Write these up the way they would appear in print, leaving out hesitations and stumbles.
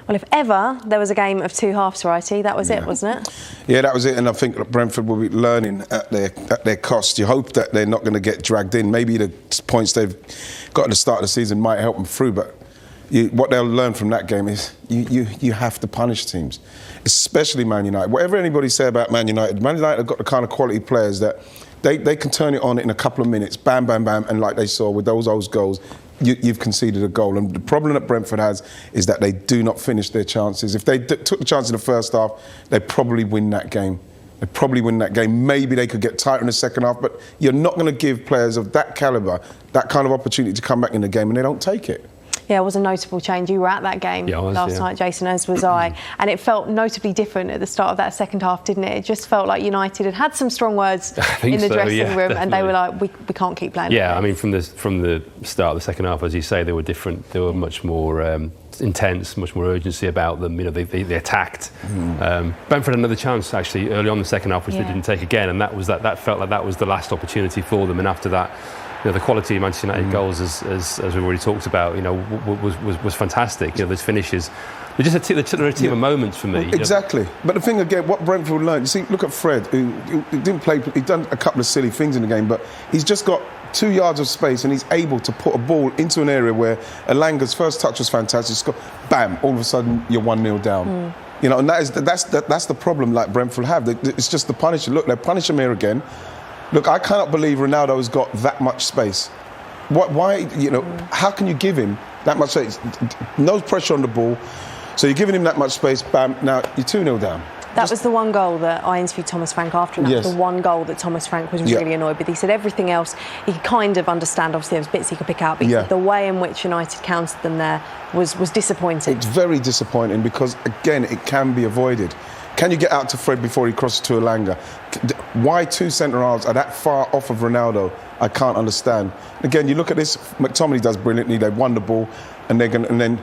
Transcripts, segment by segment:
Well, if ever there was a game of two halves, Wrighty, that was it, wasn't it? Yeah, that was it. And I think Brentford will be learning at their cost. You hope that they're not going to get dragged in. Maybe the points they've got at the start of the season might help them through. But what they'll learn from that game is you have to punish teams, especially Man United. Whatever anybody say about Man United have got the kind of quality players that they can turn it on in a couple of minutes, bam, bam, bam, and like they saw with those goals, you've conceded a goal. And the problem that Brentford has is that they do not finish their chances. If they took the chance in the first half, they'd probably win that game. Maybe they could get tighter in the second half, but you're not going to give players of that calibre that kind of opportunity to come back in the game, and they don't take it. Yeah, it was a notable change. You were at that game last night, Jason, as was I, and it felt notably different at the start of that second half, didn't it? It just felt like United had had some strong words in the dressing room, definitely. And they were like, we can't keep playing. Yeah, I mean, from the start of the second half, as you say, they were different. They were much more intense, much more urgency about them. You know, they attacked. Brentford had another chance actually early on in the second half, which they didn't take again, and that felt like that was the last opportunity for them. And after that, you know, the quality of Manchester United goals, as we've already talked about, you know, was fantastic. You know, those finishes. They're just a team of moments for me. Exactly. But the thing again, what Brentford learned, you see, look at Fred, who didn't play. He's done a couple of silly things in the game, but he's just got 2 yards of space and he's able to put a ball into an area where Elanga's first touch was fantastic. Bam! All of a sudden, you're 1-0 down. You know, and that's the problem. Like Brentford have, it's just the punishing. Look, they punish him here again. Look, I cannot believe Ronaldo has got that much space. Why? You know, how can you give him that much space? No pressure on the ball. So you're giving him that much space, bam, now you're 2-0 down. That was the one goal that I interviewed Thomas Frank after, and that was the one goal that Thomas Frank was really annoyed with. He said everything else he could kind of understand. Obviously, there was bits he could pick out, but he said the way in which United countered them there was disappointing. It's very disappointing because, again, it can be avoided. Can you get out to Fred before he crosses to Elanga? Why two centre-halves are that far off of Ronaldo? I can't understand. Again, you look at this, McTominay does brilliantly. They won the ball, and then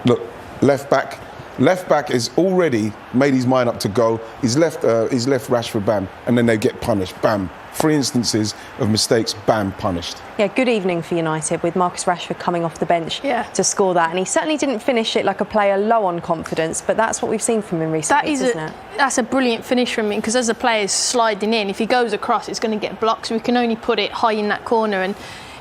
look, left back has already made his mind up to go. He's left Rashford, bam, and then they get punished, bam. 3 instances of mistakes, bam, punished. Yeah, good evening for United with Marcus Rashford coming off the bench to score that. And he certainly didn't finish it like a player low on confidence, but that's what we've seen from him recently, isn't it? That's a brilliant finish from him, because as the player's sliding in, if he goes across, it's going to get blocked. So we can only put it high in that corner, and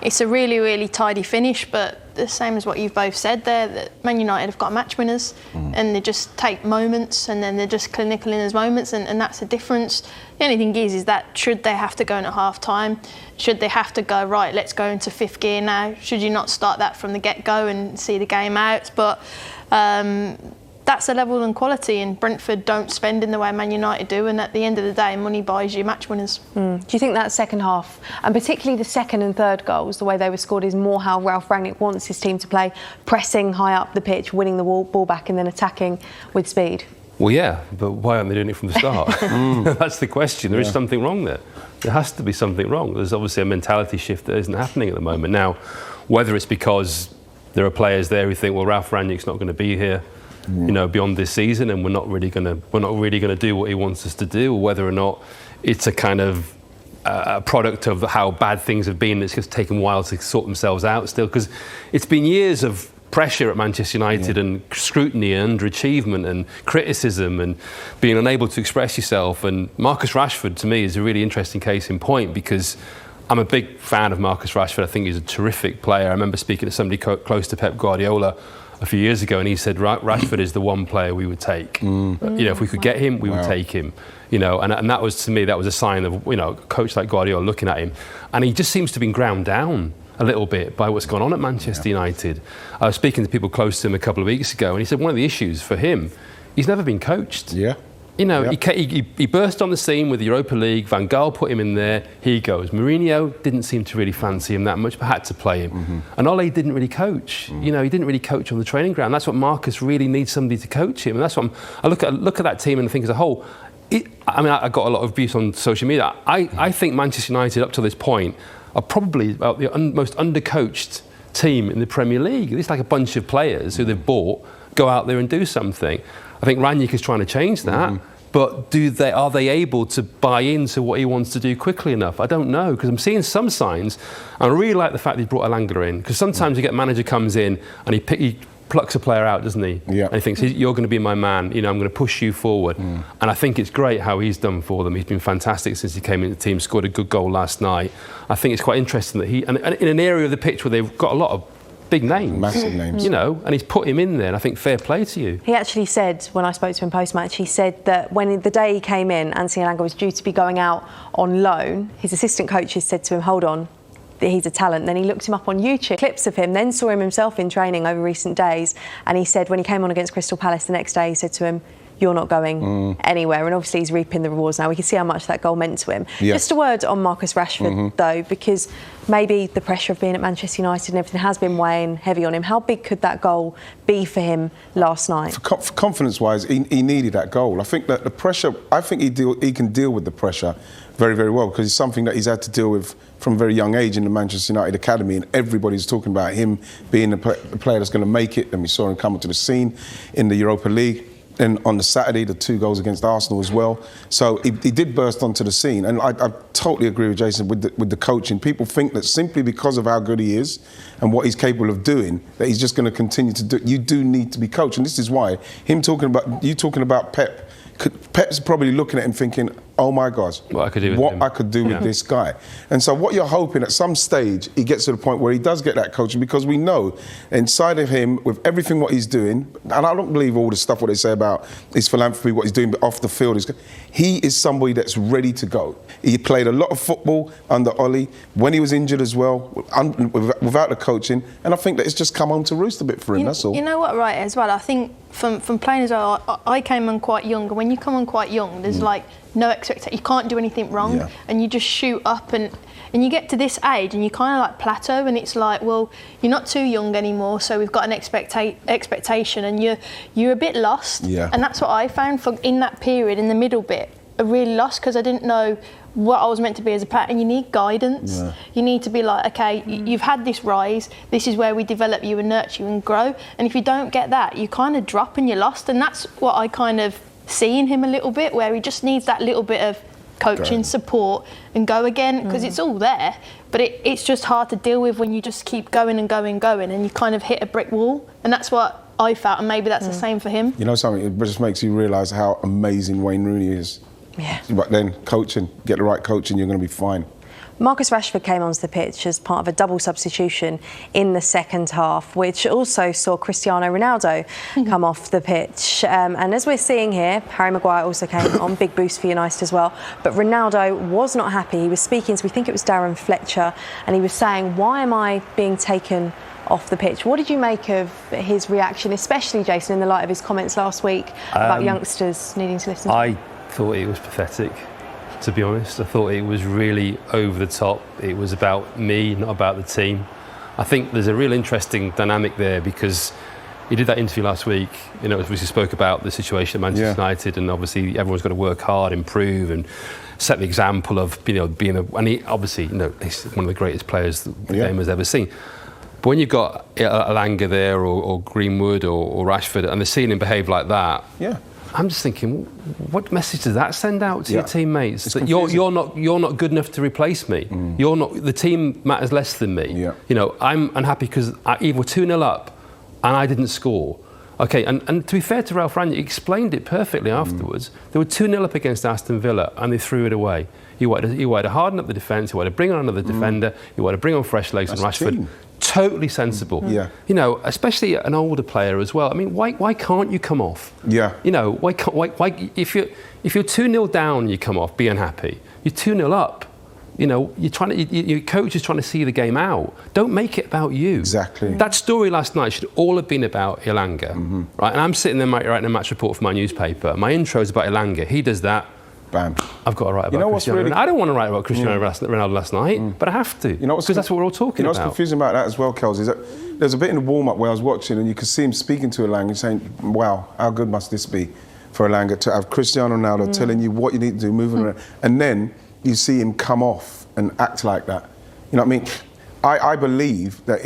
it's a really, really tidy finish. But the same as what you've both said there, that Man United have got match winners, and they just take moments, and then they're just clinical in those moments, and that's the difference. The only thing is that should they have to go in at half time? Should they have to go, right, let's go into fifth gear now? Should you not start that from the get-go and see the game out? But that's a level and quality, and Brentford don't spend in the way Man United do, and at the end of the day, money buys you match winners. Do you think that second half, and particularly the second and third goals, the way they were scored, is more how Ralph Rangnick wants his team to play, pressing high up the pitch, winning the ball back and then attacking with speed? Well, yeah, but why aren't they doing it from the start? That's the question. There is something wrong there. There has to be something wrong. There's obviously a mentality shift that isn't happening at the moment. Now, whether it's because there are players there who think, well, Ralph Rangnick's not going to be here, you know, beyond this season, and we're not really going to do what he wants us to do, or whether or not it's a kind of a product of how bad things have been. It's just taken a while to sort themselves out still, because it's been years of pressure at Manchester United and scrutiny and underachievement and criticism and being unable to express yourself. And Marcus Rashford, to me, is a really interesting case in point, because I'm a big fan of Marcus Rashford. I think he's a terrific player. I remember speaking to somebody close to Pep Guardiola a few years ago, and he said Rashford is the one player we would take. You know, if we could get him, we would take him. You know, and that was, to me, that was a sign of, you know, a coach like Guardiola looking at him, and he just seems to have been ground down a little bit by what's gone on at Manchester United. I was speaking to people close to him a couple of weeks ago, and he said one of the issues for him, he's never been coached. You know, he burst on the scene with the Europa League. Van Gaal put him in there. Here he goes. Mourinho didn't seem to really fancy him that much, but had to play him. And Ole didn't really coach. You know, he didn't really coach on the training ground. That's what Marcus really needs, somebody to coach him. And that's what I look at that team and think as a whole. I mean, I got a lot of abuse on social media. I think Manchester United, up to this point, are probably about the most undercoached team in the Premier League. It's like a bunch of players who they've bought go out there and do something. I think Rangnick is trying to change that, but are they able to buy into what he wants to do quickly enough? I don't know, because I'm seeing some signs, and I really like the fact that he brought Elanga in, because sometimes you get a manager comes in and he plucks a player out, doesn't he? Yeah. And he thinks, you're going to be my man, I'm going to push you forward. And I think it's great how he's done for them. He's been fantastic since he came into the team, scored a good goal last night. I think it's quite interesting that and in an area of the pitch where they've got a lot of big names. Massive names. And he's put him in there, and I think fair play to you. He actually said, when I spoke to him post-match, he said that when the day he came in, Anthony Elanga was due to be going out on loan. His assistant coaches said to him, hold on, he's a talent. Then he looked him up on YouTube, clips of him, then saw him himself in training over recent days. And he said when he came on against Crystal Palace the next day, he said to him, you're not going anywhere. And obviously he's reaping the rewards now. We can see how much that goal meant to him. Yeah. Just a word on Marcus Rashford, though, because maybe the pressure of being at Manchester United and everything has been weighing heavy on him. How big could that goal be for him last night? For confidence-wise, he needed that goal. I think that the pressure, I think he can deal with the pressure very, very well, because it's something that he's had to deal with from a very young age in the Manchester United academy, and everybody's talking about him being the player that's going to make it. And we saw him come onto the scene in the Europa League. And on the Saturday, the 2 goals against Arsenal as well. So he did burst onto the scene. And I totally agree with Jason with the coaching. People think that simply because of how good he is and what he's capable of doing, that he's just going to continue to do it. You do need to be coached. And this is why you talking about Pep. Pep's probably looking at him thinking, oh my gosh, what I could do with this guy. And so what you're hoping at some stage he gets to the point where he does get that coaching, because we know inside of him, with everything what he's doing, and I don't believe all the stuff what they say about his philanthropy, what he's doing off the field, he is somebody that's ready to go. He played a lot of football under Ollie when he was injured as well, without the coaching, and I think that it's just come home to roost a bit for him, that's all. You know what, right, as well, I think from playing as well, I came on quite young, and when you come on quite young, there's like no expectation, you can't do anything wrong, and you just shoot up, and you get to this age and you kind of like plateau, and it's like, well, you're not too young anymore, so we've got an expectation, and you're a bit lost. And that's what I found in that period, in the middle bit, I really lost, because I didn't know what I was meant to be as a player, and you need guidance. You need to be like, okay, you've had this rise, this is where we develop you and nurture you and grow, and if you don't get that, you kind of drop and you're lost. And that's what I kind of see in him a little bit, where he just needs that little bit of coaching, support, and go again, because it's all there, but it's just hard to deal with when you just keep going and going and going, and you kind of hit a brick wall. And that's what I felt, and maybe that's the same for him. You know something, it just makes you realise how amazing Wayne Rooney is. But then coaching, get the right coaching, you're going to be fine. Marcus Rashford came onto the pitch as part of a double substitution in the second half, which also saw Cristiano Ronaldo come off the pitch. And as we're seeing here, Harry Maguire also came on, big boost for United as well. But Ronaldo was not happy. He was speaking to, we think it was Darren Fletcher, and he was saying, why am I being taken off the pitch? What did you make of his reaction, especially, Jason, in the light of his comments last week about youngsters needing to listen to him? I thought it was pathetic, to be honest. I thought it was really over the top. It was about me, not about the team. I think there's a real interesting dynamic there, because he did that interview last week, as we spoke about the situation at Manchester United, and obviously everyone's got to work hard, improve, and set the example of being and he obviously, he's one of the greatest players the game has ever seen. But when you've got Elanga there, or Greenwood, or Rashford, and they're seeing him behave like that, I'm just thinking, what message does that send out to your teammates? That you're not good enough to replace me. You're not. The team matters less than me. I'm unhappy because either we're 2-0 up and I didn't score. Okay, and to be fair to Ralph Rangnick, he explained it perfectly afterwards. They were 2-0 up against Aston Villa and they threw it away. He wanted to harden up the defence. He wanted to bring on another defender. He wanted to bring on fresh legs. And Rashford. Totally sensible. Especially an older player as well. I mean, why can't you come off? Why if you're 2-0 down, you come off, be unhappy. You're 2-0 up. Your coach is trying to see the game out. Don't make it about you. Exactly. That story last night should all have been about Elanga, right? And I'm sitting there writing a match report for my newspaper. My intro is about Elanga. He does that. Bam. I've got to write about Cristiano Ronaldo. I don't want to write about Cristiano Ronaldo last night, but I have to, because that's what we're all talking about. What's confusing about that as well, Kels, is that there's a bit in the warm-up where I was watching and you could see him speaking to Elanga saying, wow, how good must this be for Elanga to have Cristiano Ronaldo telling you what you need to do, moving around, and then you see him come off and act like that. You know what I mean? I believe that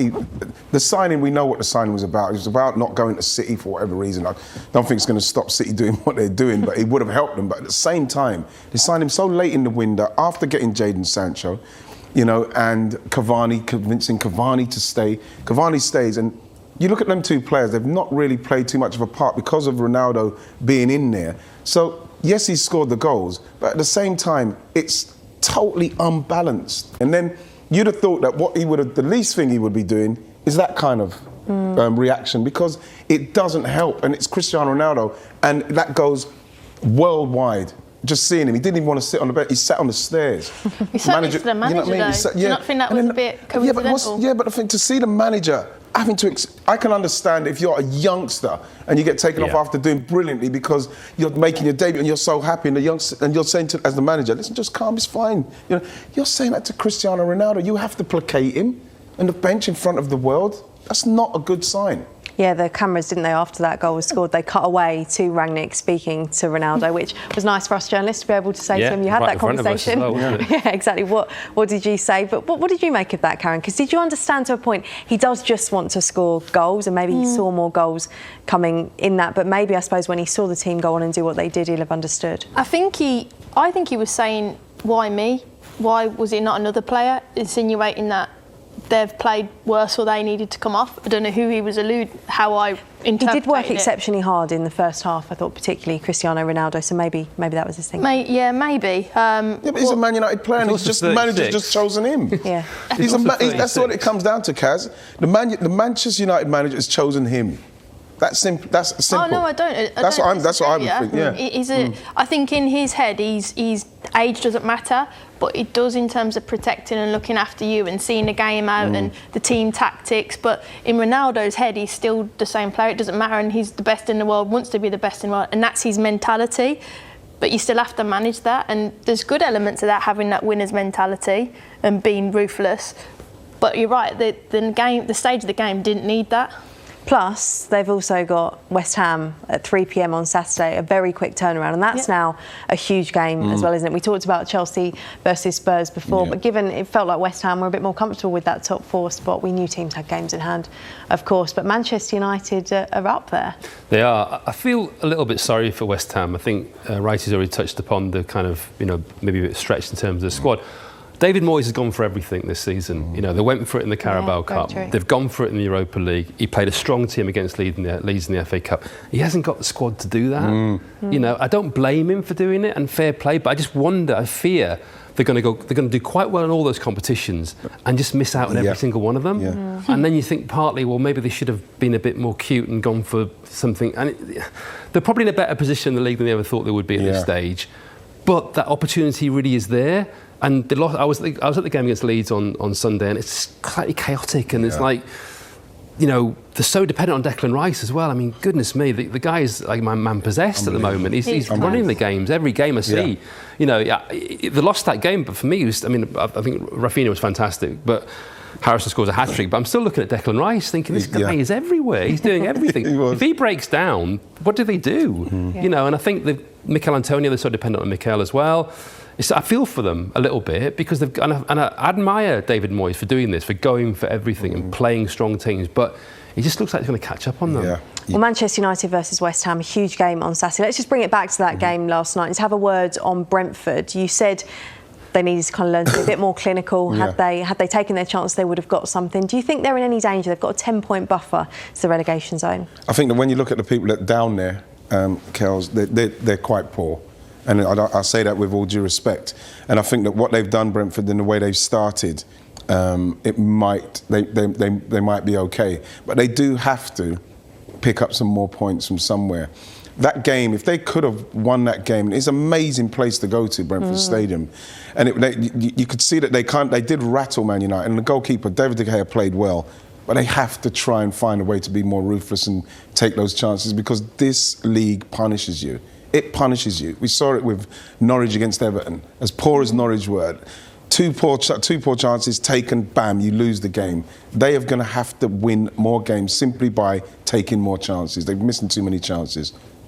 the signing, we know what the signing was about. It was about not going to City for whatever reason. I don't think it's going to stop City doing what they're doing, but it would have helped them. But at the same time, they signed him so late in the window after getting Jadon Sancho, and Cavani, convincing Cavani to stay. Cavani stays, and you look at them two players, they've not really played too much of a part because of Ronaldo being in there. So, yes, he scored the goals, but at the same time, it's totally unbalanced. And then you'd have thought that the least thing he would be doing is that kind of reaction, because it doesn't help. And it's Cristiano Ronaldo, and that goes worldwide. Just seeing him, he didn't even want to sit on the bench. He sat on the stairs. He sat next to the manager, you know what I mean? Do you not think that was a bit coincidental? But I think to see the manager having to, I can understand if you're a youngster and you get taken off after doing brilliantly because you're making your debut and you're so happy, and you're saying as the manager, listen, just calm, it's fine. You know, you're saying that to Cristiano Ronaldo. You have to placate him on the bench in front of the world. That's not a good sign. Yeah, the cameras, didn't they, after that goal was scored, they cut away to Rangnick speaking to Ronaldo, which was nice for us journalists to be able to say to him, you had that conversation. Well, yeah, exactly. What did you say? But what did you make of that, Karen? Because did you understand to a point he does just want to score goals, and maybe he saw more goals coming in that, but maybe, I suppose, when he saw the team go on and do what they did, he'll have understood. I think he was saying, why me? Why was it not another player? Insinuating that they've played worse or they needed to come off. I don't know who he was how I interpreted it. He did work exceptionally hard in the first half, I thought, particularly Cristiano Ronaldo, so maybe that was his thing. Maybe. Yeah, but he's a Man United player, and the manager's just chosen him. Yeah. That's what it comes down to, Kaz. The Manchester United manager has chosen him. That's simple. Oh no, I don't. That's what I would think. Yeah. I think in his head, he's age doesn't matter, but it does in terms of protecting and looking after you and seeing the game out and the team tactics. But in Ronaldo's head, he's still the same player. It doesn't matter, and he's the best in the world, wants to be the best in the world, and that's his mentality. But you still have to manage that, and there's good elements of that, having that winner's mentality and being ruthless. But you're right, the stage of the game didn't need that. Plus, they've also got West Ham at 3 p.m. on Saturday, a very quick turnaround, and that's now a huge game as well, isn't it? We talked about Chelsea versus Spurs before, but given it felt like West Ham were a bit more comfortable with that top 4 spot, we knew teams had games in hand, of course, but Manchester United are up there. They are. I feel a little bit sorry for West Ham. I think Wright has already touched upon the kind of, maybe a bit stretched in terms of the squad. David Moyes has gone for everything this season. They went for it in the Carabao Cup. True. They've gone for it in the Europa League. He played a strong team against Leeds in the FA Cup. He hasn't got the squad to do that. I don't blame him for doing it, and fair play, but I just wonder, I fear they're going to do quite well in all those competitions and just miss out on every single one of them. Yeah. And then you think partly, well, maybe they should have been a bit more cute and gone for something. And they're probably in a better position in the league than they ever thought they would be at this stage. But that opportunity really is there. And I was at the game against Leeds on Sunday, and it's slightly chaotic, and it's like, they're so dependent on Declan Rice as well. I mean, goodness me, the guy is like man possessed at the moment. He's running the games, every game I see. They lost that game, but for me, I think Rafinha was fantastic, but Harrison scores a hat-trick, but I'm still looking at Declan Rice thinking, this guy is everywhere. He's doing everything. If he breaks down, what do they do? And I think Mikel Antonio, they're so dependent on Mikel as well. I feel for them a little bit because and I admire David Moyes for doing this, for going for everything and playing strong teams, but he just looks like he's going to catch up on them. Yeah. Well, Manchester United versus West Ham, a huge game on Saturday. Let's just bring it back to that game last night. Let's have a word on Brentford. You said they needed to kind of learn to be a bit more clinical. Had they taken their chance, they would have got something. Do you think they're in any danger? They've got a 10-point buffer to the relegation zone. I think that when you look at the people that are down there, Kels, they're quite poor. And I say that with all due respect. And I think that what they've done, Brentford, in the way they've started, they might be okay. But they do have to pick up some more points from somewhere. That game, if they could have won that game, it's an amazing place to go to, Brentford Stadium. And you could see that they did rattle Man United. And the goalkeeper, David De Gea, played well. But they have to try and find a way to be more ruthless and take those chances, because this league punishes you. It punishes you. We saw it with Norwich against Everton. As poor as Norwich were, two poor chances taken, bam, you lose the game. They are going to have to win more games simply by taking more chances. They're missing too many chances.